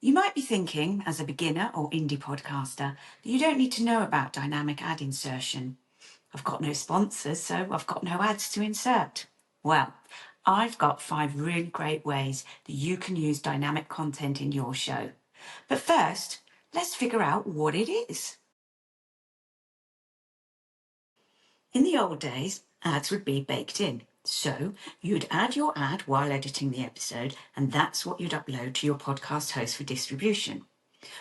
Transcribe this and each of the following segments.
You might be thinking, as a beginner or indie podcaster, that you don't need to know about dynamic ad insertion. I've got no sponsors, so I've got no ads to insert. Well, I've got 5 really great ways that you can use dynamic content in your show. But first, let's figure out what it is. In the old days, ads would be baked in. So you'd add your ad while editing the episode, and that's what you'd upload to your podcast host for distribution,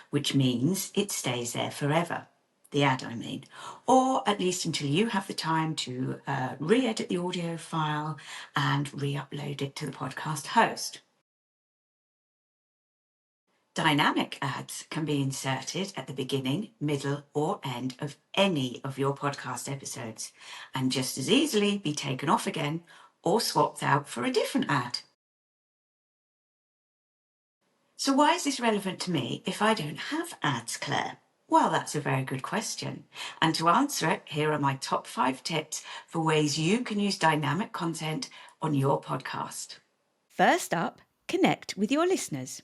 which means it stays there forever. The ad, I mean, or at least until you have the time to re-edit the audio file and re-upload it to the podcast host. Dynamic ads can be inserted at the beginning, middle, or end of any of your podcast episodes, and just as easily be taken off again or swapped out for a different ad. So why is this relevant to me if I don't have ads, Claire? Well, that's a very good question. And to answer it, here are my top 5 tips for ways you can use dynamic content on your podcast. First up, connect with your listeners.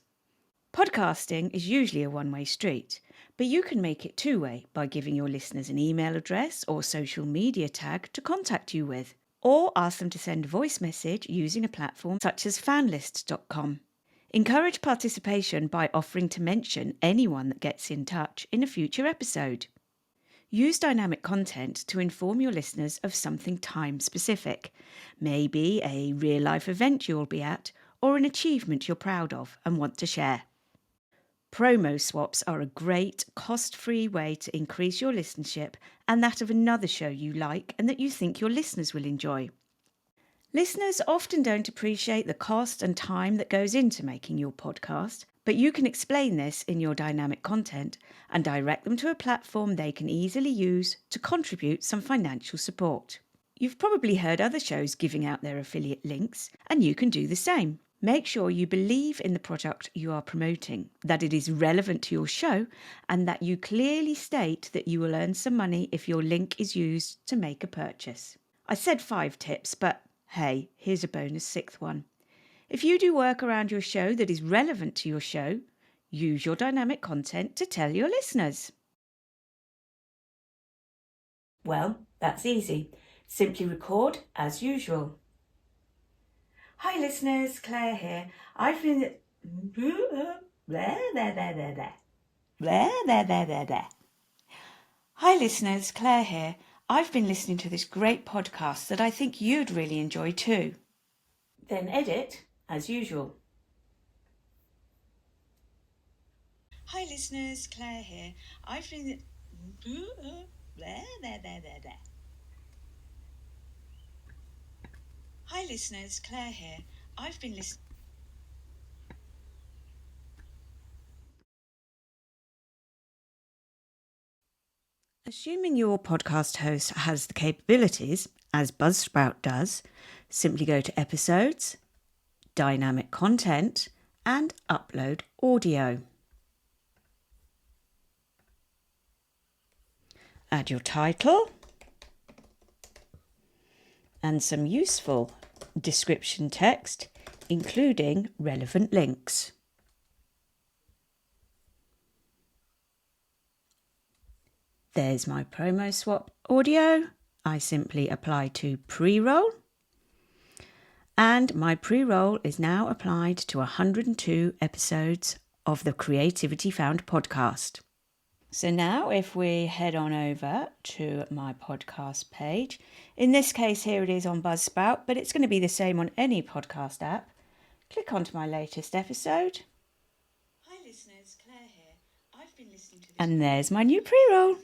Podcasting is usually a one-way street, but you can make it two-way by giving your listeners an email address or social media tag to contact you with, or ask them to send a voice message using a platform such as fanlists.com. Encourage participation by offering to mention anyone that gets in touch in a future episode. Use dynamic content to inform your listeners of something time-specific, maybe a real-life event you'll be at or an achievement you're proud of and want to share. Promo swaps are a great, cost-free way to increase your listenership and that of another show you like and that you think your listeners will enjoy. Listeners often don't appreciate the cost and time that goes into making your podcast, but you can explain this in your dynamic content and direct them to a platform they can easily use to contribute some financial support. You've probably heard other shows giving out their affiliate links, and you can do the same. Make sure you believe in the product you are promoting, that it is relevant to your show, and that you clearly state that you will earn some money if your link is used to make a purchase. I said 5 tips, but hey, here's a bonus 6th one. If you do work around your show that is relevant to your show, use your dynamic content to tell your listeners. Well, that's easy. Simply record as usual. Hi listeners, Claire here. I've been... Hi listeners, Claire here. I've been listening to this great podcast that I think you'd really enjoy too. Then edit as usual. Hi listeners, Claire here. I've been... Hi listeners, Claire here. I've been listening... Assuming your podcast host has the capabilities, as Buzzsprout does, simply go to Episodes, Dynamic Content, and Upload Audio. Add your title and some useful description text, including relevant links. There's my promo swap audio. I simply apply to pre-roll. And my pre-roll is now applied to 102 episodes of the Creativity Found podcast. So now if we head on over to my podcast page, in this case here it is on Buzzsprout, but it's going to be the same on any podcast app. Click onto my latest episode. Hi listeners, Claire here. I've been listening to this... And there's my new pre-roll.